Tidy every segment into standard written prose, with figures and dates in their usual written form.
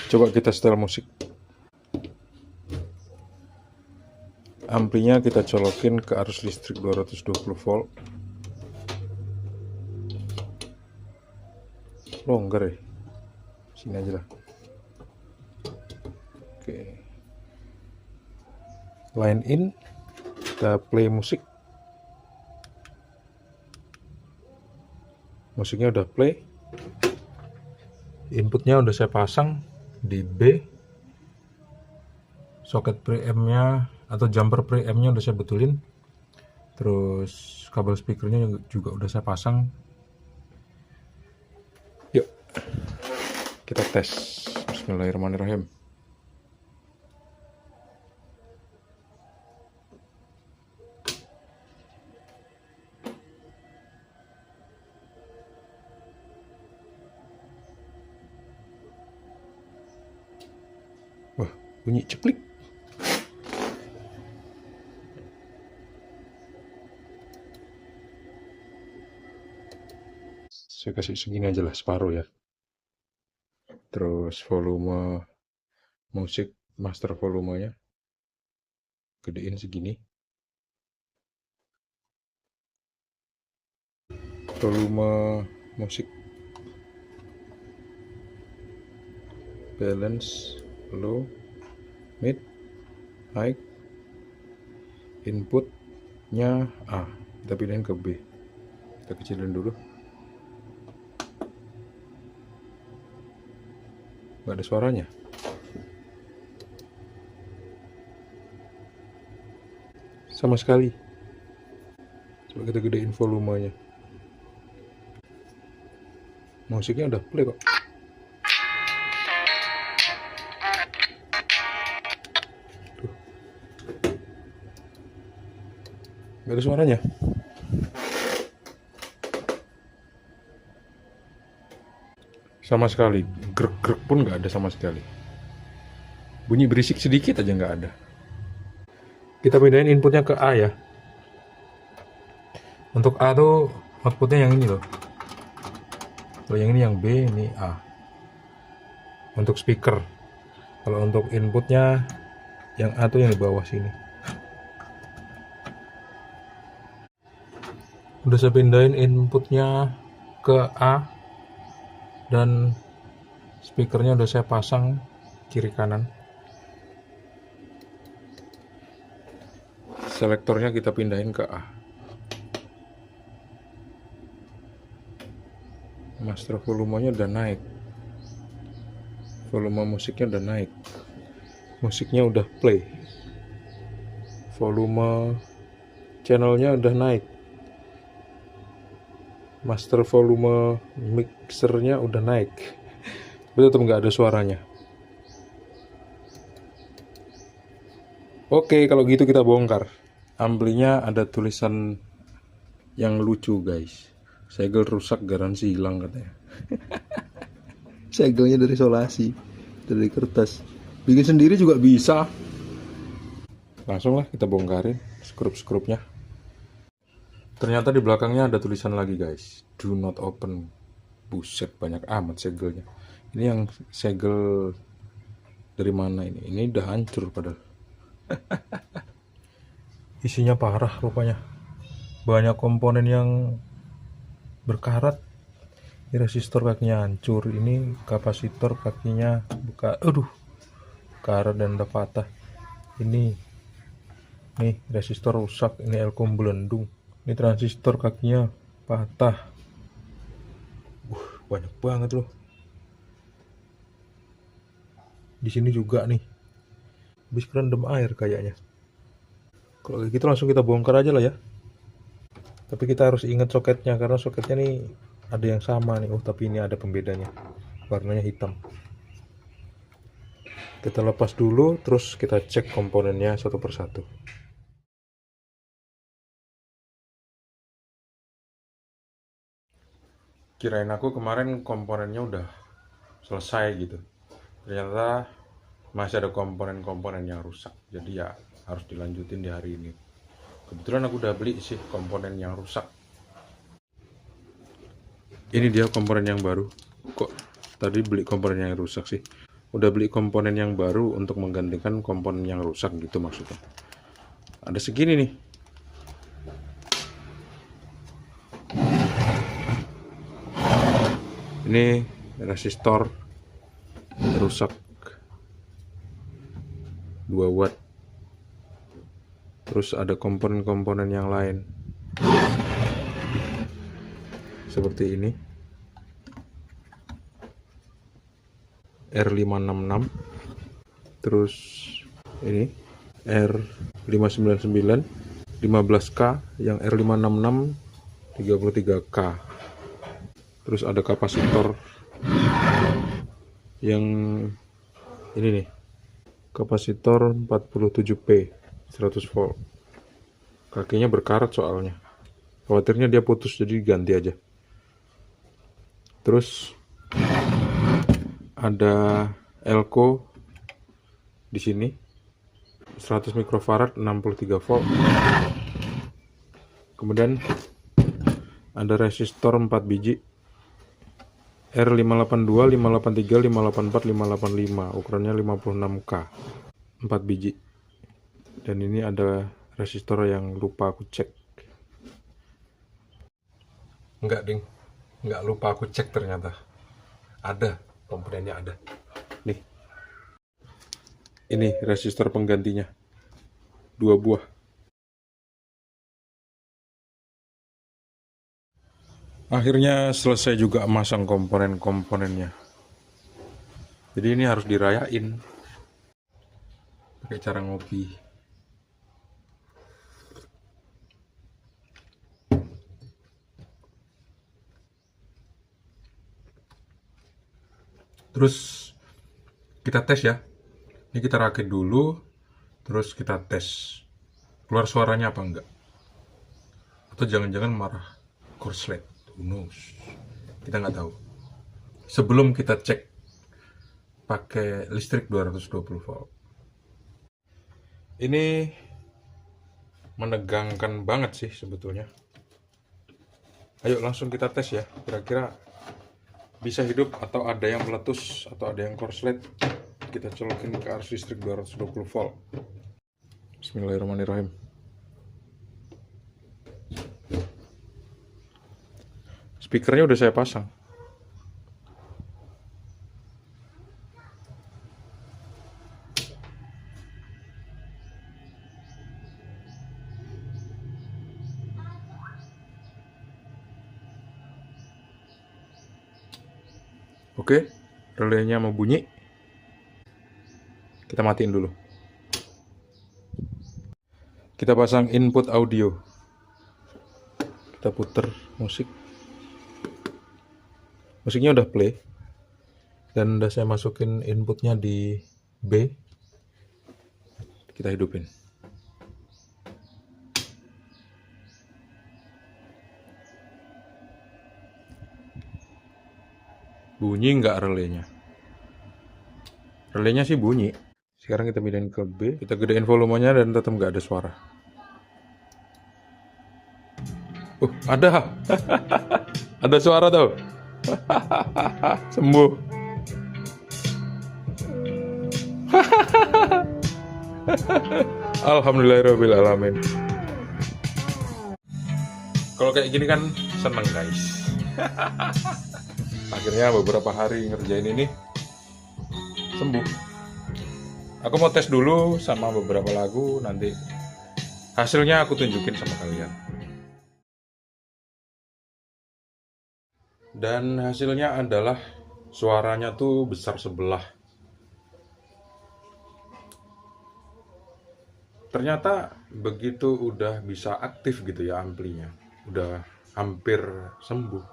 Coba kita setel musik. Amplinya kita colokin ke arus listrik 220 volt. Longgar ya. Sini aja lah. Oke. Line in. Kita play musik. Musiknya udah play. Inputnya udah saya pasang di B. Soket preamp-nya atau jumper preamp-nya udah saya betulin. Terus kabel speakernya juga udah saya pasang. Yuk kita tes. Bismillahirrahmanirrahim. Wah, bunyi ceplik. Saya kasih segini aja lah, separuh ya. Terus volume musik, master volumenya gedein segini. Volume musik balance, low, mid, high. Inputnya A, kita pindahin ke B. Kita kecilin dulu. Nggak ada suaranya. Sama sekali. Coba kita gedein volumenya. Musiknya udah play kok. Tuh. Nggak ada suaranya. Sama sekali. Grek-grek pun nggak ada sama sekali. Bunyi berisik sedikit aja nggak ada. Kita pindahin inputnya ke A ya. Untuk A tuh outputnya yang ini loh. Kalau yang ini yang B, ini A. Untuk speaker. Kalau untuk inputnya yang A tuh yang di bawah sini. Udah saya pindahin inputnya ke A. Dan speakernya udah saya pasang kiri kanan. Selektornya kita pindahin ke A. Master volumenya udah naik. Volume musiknya udah naik. Musiknya udah play. Volume channelnya udah naik. Master volume mixernya udah naik. Tapi tetap nggak ada suaranya. Oke, kalau gitu kita bongkar. Amplinya ada tulisan yang lucu guys. Segel rusak garansi hilang katanya. Segelnya dari isolasi, dari kertas. Bikin sendiri juga bisa. Langsung lah kita bongkarin skrup-skrupnya. Ternyata di belakangnya ada tulisan lagi guys. Do not open. Buset, banyak amat segelnya. Ini yang segel dari mana ini? Ini udah hancur padahal. Isinya parah rupanya. Banyak komponen yang berkarat. Ini resistor kakinya hancur. Ini kapasitor kakinya buka. Aduh, karat dan udah patah. Ini nih resistor rusak. Ini elkom belendung. Ini transistor kakinya patah. Banyak banget loh. Di sini juga nih. Habis kerendam air kayaknya. Kalau kayak gitu langsung kita bongkar aja lah ya. Tapi kita harus ingat soketnya karena soketnya nih ada yang sama nih. Oh, tapi ini ada pembedanya. Warnanya hitam. Kita lepas dulu, terus kita cek komponennya satu persatu. Kirain aku kemarin komponennya udah selesai gitu. Ternyata masih ada komponen-komponen yang rusak. Jadi ya harus dilanjutin di hari ini. Kebetulan aku udah beli sih komponen yang rusak. Ini dia komponen yang baru. Kok tadi beli komponen yang rusak sih? udah beli komponen yang baru untuk menggantikan komponen yang rusak gitu maksudnya. Ada segini nih. Ini resistor rusak 2 watt. Terus ada komponen-komponen yang lain seperti ini, R566, terus ini R599 15K, yang R566 33K. Terus ada kapasitor yang ini nih, kapasitor 47P 100 volt. Kakinya berkarat soalnya, khawatirnya dia putus jadi ganti aja. Terus ada elko di sini 100 mikrofarad 63 volt. Kemudian ada resistor 4 biji R582, 583, 584, 585, ukurannya 56K, 4 biji. Dan ini ada resistor yang lupa aku cek. Enggak ding, enggak lupa aku cek ternyata. Ada, komponennya ada. Nih, ini resistor penggantinya, 2 buah. Akhirnya selesai juga masang komponen-komponennya. Jadi ini harus dirayain pakai cara ngopi. Terus kita tes ya. Ini kita rakit dulu, terus kita tes keluar suaranya apa enggak. Atau jangan-jangan marah korslet. Who knows? Kita nggak tahu. Sebelum kita cek pakai listrik 220 volt. Ini menegangkan banget sih sebetulnya. Ayo langsung kita tes ya. Kira-kira bisa hidup atau ada yang meletus atau ada yang korslet. Kita colokin ke arus listrik 220 volt. Bismillahirrahmanirrahim. Speakernya udah saya pasang. Oke, relaynya mau bunyi. Kita matiin dulu. Kita pasang input audio. Kita puter musik. Musiknya udah play. Dan udah saya masukin inputnya di B. Kita hidupin. Bunyi nggak relaynya? Relaynya sih bunyi. Sekarang kita pindahin ke B. Kita gedein volumenya dan tetap nggak ada suara. Ada. Ada suara tuh. Sembuh. Alhamdulillahirrahmanirrahim. Kalau kayak gini kan seneng guys. Akhirnya beberapa hari ngerjain ini sembuh. Aku mau tes dulu sama beberapa lagu, nanti hasilnya aku tunjukin sama kalian. Dan hasilnya adalah suaranya tuh besar sebelah. Ternyata begitu udah bisa aktif gitu ya amplinya, udah hampir sembuh.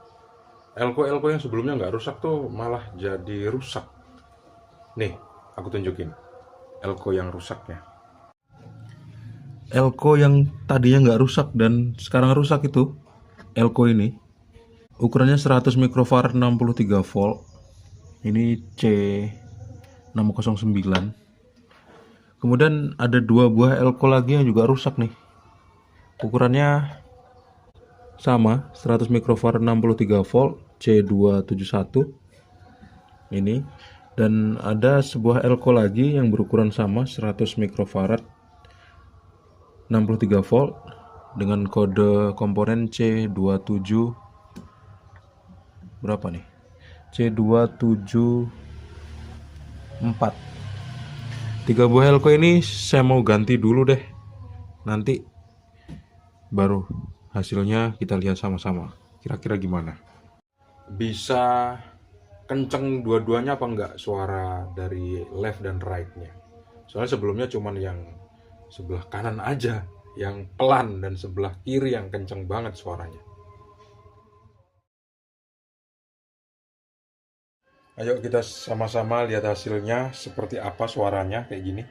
Elko yang sebelumnya nggak rusak tuh malah jadi rusak. Nih, aku tunjukin elko yang rusaknya. Elko yang tadinya nggak rusak dan sekarang rusak itu elko ini. Ukurannya 100 mikrofarad 63 volt. Ini C609. Kemudian ada 2 buah elko lagi yang juga rusak nih. Ukurannya sama, 100 mikrofarad 63 volt C271. Ini Dan ada sebuah elko lagi yang berukuran sama 100 mikrofarad 63 volt dengan kode komponen C27 berapa nih? C274. 3 buah elko ini saya mau ganti dulu deh. Nanti baru hasilnya kita lihat sama-sama. Kira-kira gimana? Bisa kenceng dua-duanya apa enggak suara dari left dan right-nya? Soalnya sebelumnya cuman yang sebelah kanan aja yang pelan dan sebelah kiri yang kenceng banget suaranya. Ayo kita sama-sama lihat hasilnya seperti apa suaranya kayak gini.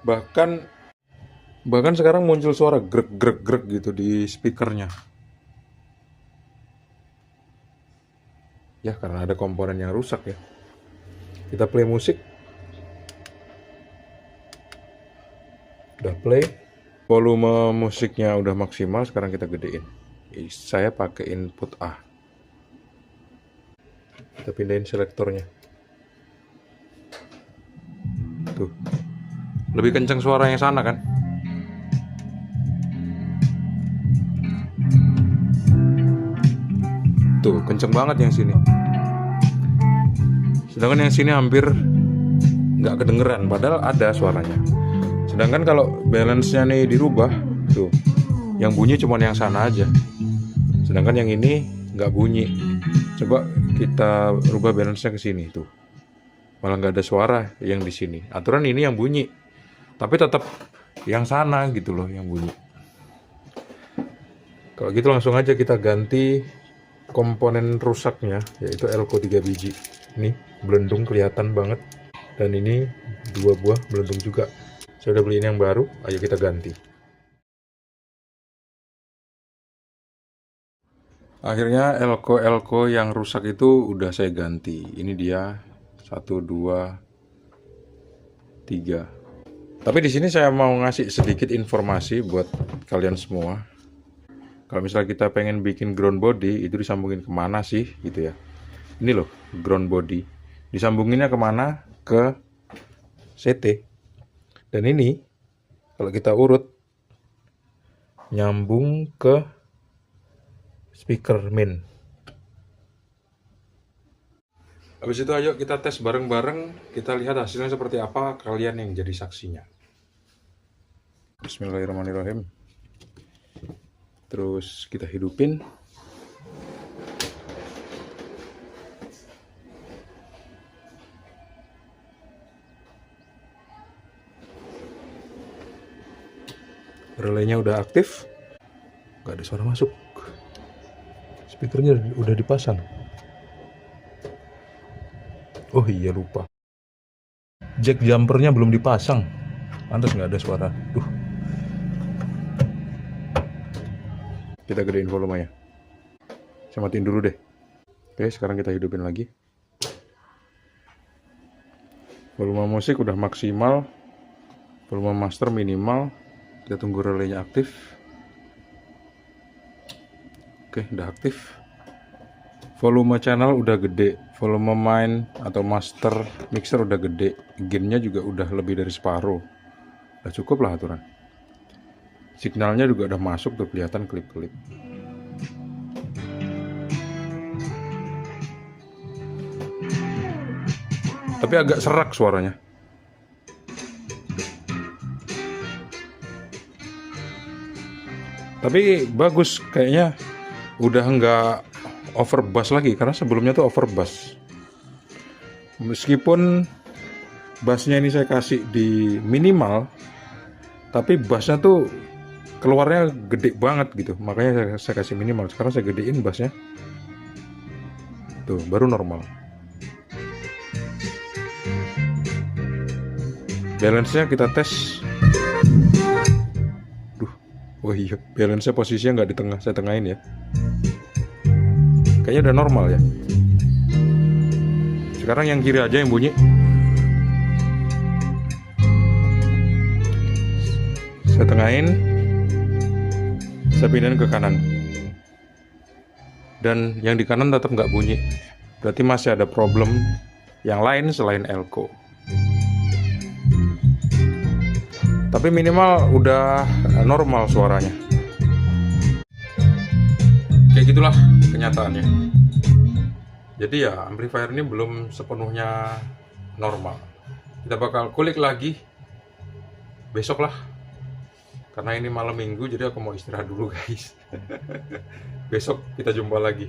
Bahkan sekarang muncul suara grek gitu di speakernya. Ya karena ada komponen yang rusak ya. Kita play musik. Udah play. Volume musiknya udah maksimal, sekarang kita gedein. Saya pakai input A. Kita pindahin selektornya. Tuh. Lebih kencang suara yang sana kan? Tuh, kenceng banget yang sini. Sedangkan yang sini hampir nggak kedengeran, padahal ada suaranya. Sedangkan kalau balance-nya nih dirubah, tuh, yang bunyi cuma yang sana aja. Sedangkan yang ini nggak bunyi. Coba kita rubah balance-nya ke sini, tuh. Malah nggak ada suara yang di sini. Aturan ini yang bunyi, tapi tetap yang sana gitu loh yang bunyi. Kalau gitu langsung aja kita ganti komponen rusaknya, yaitu elko 3 biji. Ini belendung kelihatan banget, dan ini 2 buah belendung juga. Saya udah beliin yang baru, ayo kita ganti. Akhirnya elko yang rusak itu udah saya ganti. Ini dia 1, 2, 3. Tapi di sini saya mau ngasih sedikit informasi buat kalian semua. Kalau misalnya kita pengen bikin ground body, itu disambungin kemana sih gitu ya. Ini loh ground body, disambunginnya kemana? Ke CT. Dan ini kalau kita urut nyambung ke speaker main. Habis itu ayo kita tes bareng-bareng, kita lihat hasilnya seperti apa, kalian yang jadi saksinya. Bismillahirrahmanirrahim. Terus kita hidupin. Relaynya udah aktif. Gak ada suara masuk. Speakernya udah dipasang. Oh iya lupa. Jack jumpernya belum dipasang. Pantas gak ada suara. Kita gedein volumenya. Saya matiin dulu deh. Oke, sekarang kita hidupin lagi. Volume musik udah maksimal. Volume master minimal. Kita tunggu relaynya aktif. Oke, udah aktif. Volume channel udah gede. Volume main atau master mixer udah gede. Gainnya juga udah lebih dari separuh. Udah cukup lah aturan. Signalnya juga udah masuk tuh, kelihatan klip-klip. Tapi agak serak suaranya. Tapi bagus, kayaknya udah nggak overbass lagi, karena sebelumnya tuh overbass. Meskipun bassnya ini saya kasih di minimal, tapi bassnya tuh keluarnya gede banget gitu, makanya saya kasih minimal. Sekarang saya gedein bassnya, tuh baru normal. Balance-nya kita tes. Oh iya, balance-nya posisinya nggak di tengah, saya tengahin ya. Kayaknya udah normal ya. Sekarang yang kiri aja yang bunyi. Saya tengahin. Saya pindahin ke kanan. Dan yang di kanan tetap nggak bunyi. Berarti masih ada problem yang lain selain elko. Tapi minimal udah normal suaranya. Kayak gitulah kenyataannya. Jadi ya amplifier ini belum sepenuhnya normal. Kita bakal kulik lagi besok lah. Karena ini malam minggu, jadi aku mau istirahat dulu guys. Besok kita jumpa lagi.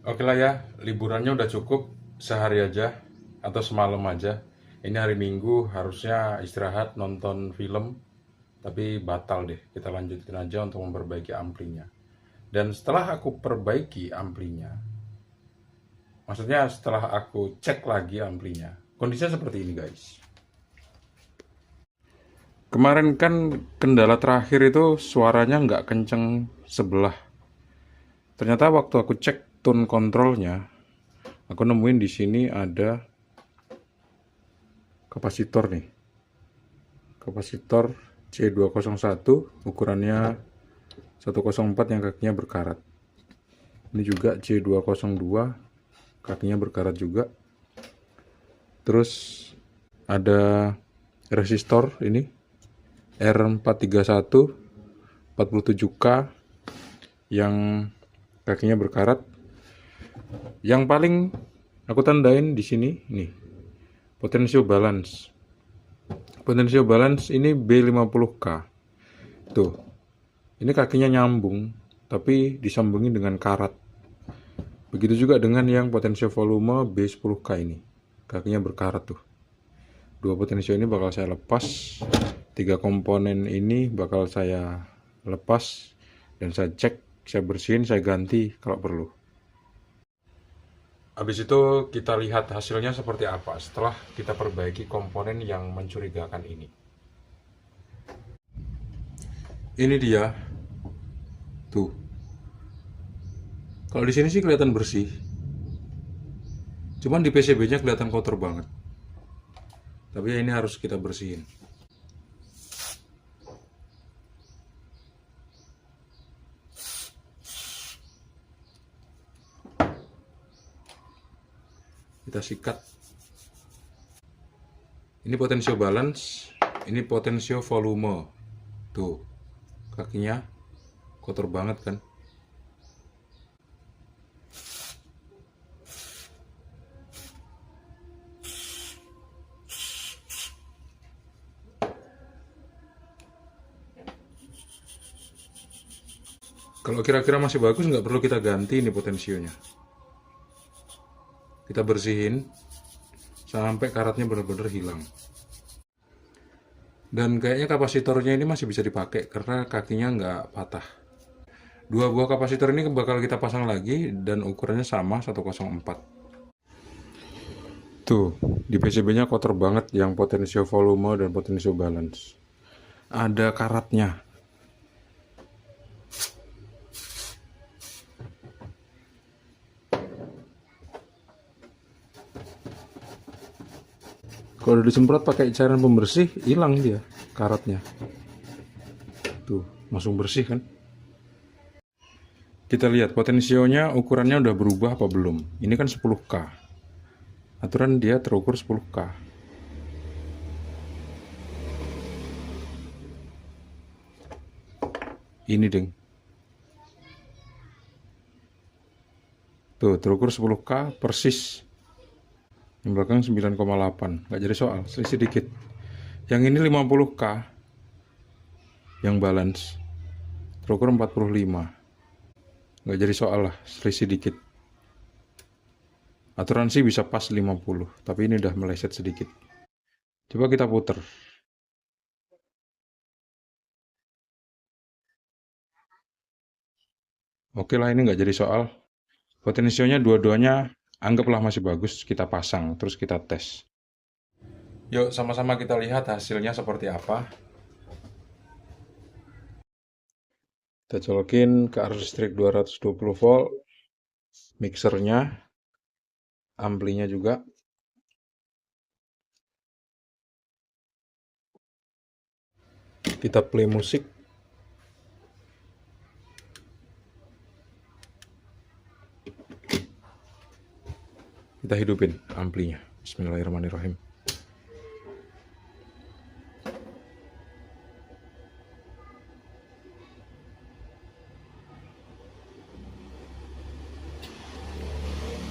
Oke lah ya, liburannya udah cukup sehari aja atau semalam aja. Ini hari Minggu, harusnya istirahat nonton film, tapi batal deh. Kita lanjutin aja untuk memperbaiki amplinya. Dan setelah aku perbaiki amplinya, maksudnya setelah aku cek lagi amplinya, kondisinya seperti ini guys. Kemarin kan kendala terakhir itu suaranya nggak kenceng sebelah. Ternyata waktu aku cek tone kontrolnya, aku nemuin di sini ada kapasitor nih. Kapasitor C201 ukurannya 104 yang kakinya berkarat. Ini juga C202 kakinya berkarat juga. Terus ada resistor ini R431 47K yang kakinya berkarat. Yang paling aku tandain di sini nih, potential balance. Potential balance ini B50K. Tuh. Ini kakinya nyambung tapi disambungin dengan karat. Begitu juga dengan yang potential volume B10K ini. Kakinya berkarat tuh. Dua potential ini bakal saya lepas. 3 komponen ini bakal saya lepas dan saya cek, saya bersihin, saya ganti kalau perlu. Habis itu kita lihat hasilnya seperti apa setelah kita perbaiki komponen yang mencurigakan ini. Ini dia. Tuh. Kalau di sini sih kelihatan bersih. Cuman di PCB-nya kelihatan kotor banget. Tapi ya ini harus kita bersihin. Kita sikat. Ini potential balance, ini potential volume. Tuh, kakinya kotor banget kan. Kalau kira-kira masih bagus, nggak perlu kita ganti ini potensionya. Kita bersihin sampai karatnya benar-benar hilang. Dan kayaknya kapasitornya ini masih bisa dipakai karena kakinya nggak patah. 2 buah kapasitor ini bakal kita pasang lagi dan ukurannya sama 104. Tuh, di PCB-nya kotor banget yang potential volume dan potential balance. Ada karatnya. Kalau udah disemprot pakai cairan pembersih, hilang dia karatnya. Tuh, langsung bersih kan? Kita lihat potensionya ukurannya udah berubah apa belum. Ini kan 10K. Aturan dia terukur 10K. Ini deng. Tuh, terukur 10K persis. Yang belakang 9,8. Nggak jadi soal, selisih dikit. Yang ini 50K. Yang balance. Terukur 45. Nggak jadi soal lah, selisih dikit. Aturan sih bisa pas 50, tapi ini udah meleset sedikit. Coba kita puter. Oke lah, ini nggak jadi soal. Potensionya dua-duanya anggaplah masih bagus, kita pasang, terus kita tes. Yuk sama-sama kita lihat hasilnya seperti apa. Kita colokin ke arus listrik 220 volt, mixernya, amplinya juga. Kita play musik. Kita hidupin amplinya. Bismillahirrahmanirrahim.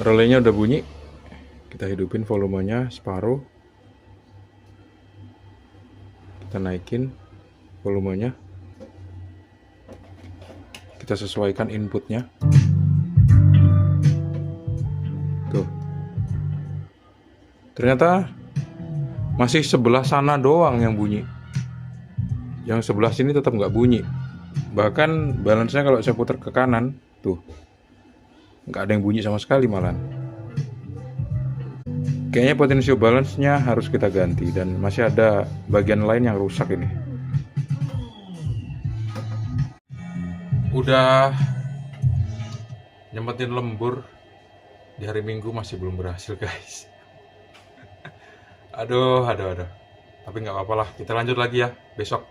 Relaynya udah bunyi. Kita hidupin volumenya separuh. Kita naikin volumenya. Kita sesuaikan inputnya. Tuh. Ternyata masih sebelah sana doang yang bunyi. Yang sebelah sini tetap nggak bunyi. Bahkan balance-nya kalau saya putar ke kanan, tuh, nggak ada yang bunyi sama sekali malahan. Kayaknya potential balance-nya harus kita ganti, dan masih ada bagian lain yang rusak ini. Udah nyempetin lembur di hari Minggu masih belum berhasil, guys. Aduh. Tapi nggak apa-apa lah, kita lanjut lagi ya besok.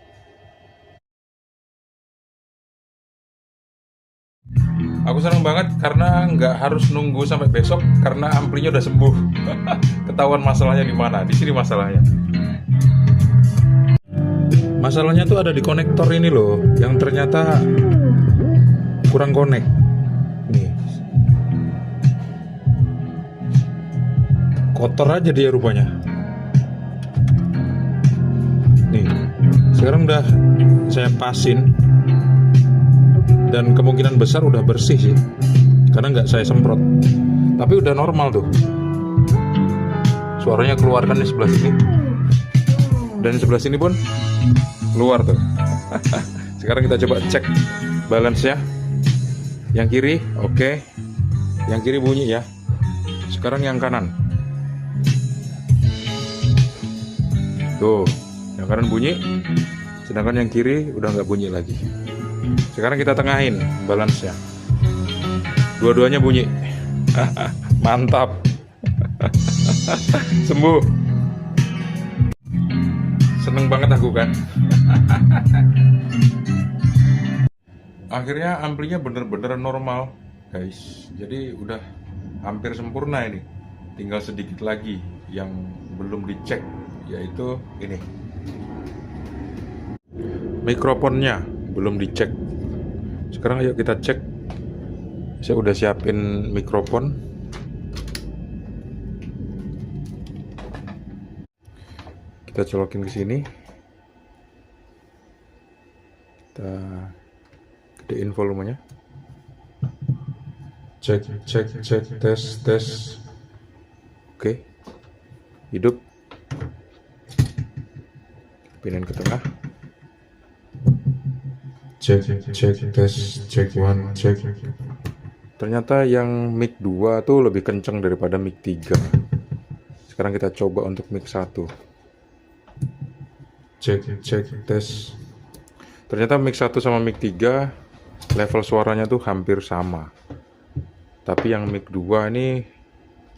Aku seneng banget karena nggak harus nunggu sampai besok karena amplinya udah sembuh. Ketahuan masalahnya di mana. Di sini masalahnya. Masalahnya tuh ada di konektor ini loh, yang ternyata kurang connect. Nih. Kotor aja dia rupanya. Nih. Sekarang udah saya pasin. Dan kemungkinan besar udah bersih sih, karena nggak saya semprot. Tapi udah normal tuh. Suaranya keluarkan di sebelah sini. Dan sebelah sini pun keluar tuh. Sekarang kita coba cek balance-nya. Yang kiri, oke. Yang kiri bunyi ya. Sekarang yang kanan. Tuh, yang kanan bunyi. Sedangkan yang kiri udah nggak bunyi lagi. Sekarang kita tengahin balance-nya. Dua-duanya bunyi. Mantap. Sembuh. Seneng banget aku kan. Akhirnya amplinya bener-bener normal, guys. Jadi udah hampir sempurna ini. Tinggal sedikit lagi yang belum dicek, yaitu ini. Mikrofonnya belum dicek. Sekarang ayo kita cek. Saya udah siapin mikrofon. Kita colokin ke sini. Kita gedein volumenya. Cek, tes. Oke. Hidup. Pinin ke tengah. Cek, tes, cek 1, cek. Ternyata yang mic 2 tuh lebih kenceng daripada mic 3. Sekarang kita coba untuk mic 1. Cek, tes. Ternyata mic 1 sama mic 3 level suaranya tuh hampir sama. Tapi yang mic 2 ini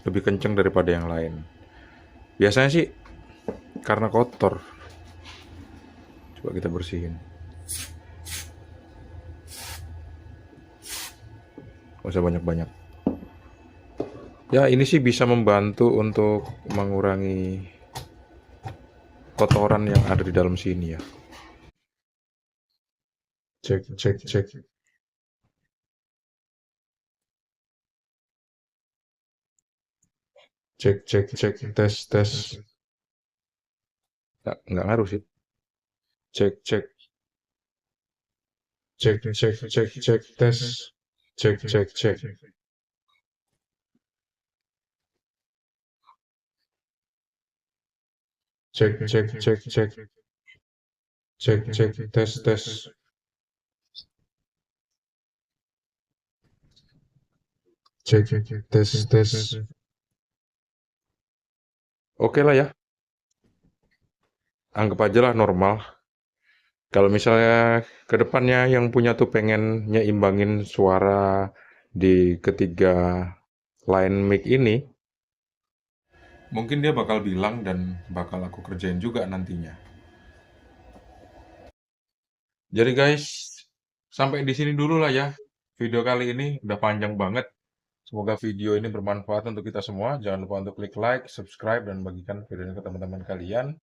lebih kenceng daripada yang lain. Biasanya sih karena kotor. Coba kita bersihin. Gak usah banyak-banyak. Ya ini sih bisa membantu untuk mengurangi kotoran yang ada di dalam sini ya. Cek. Cek, tes. Nggak ngaruh sih. Cek. Cek, tes. Cek. Cek, tes. Cek, tes. Oke lah ya. Anggap aja lah normal. Kalau misalnya ke depannya yang punya tuh pengen nyeimbangin suara di ketiga line mic ini, mungkin dia bakal bilang dan bakal aku kerjain juga nantinya. Jadi guys, sampai di sini dulu lah ya. Video kali ini udah panjang banget. Semoga video ini bermanfaat untuk kita semua. Jangan lupa untuk klik like, subscribe, dan bagikan video ini ke teman-teman kalian.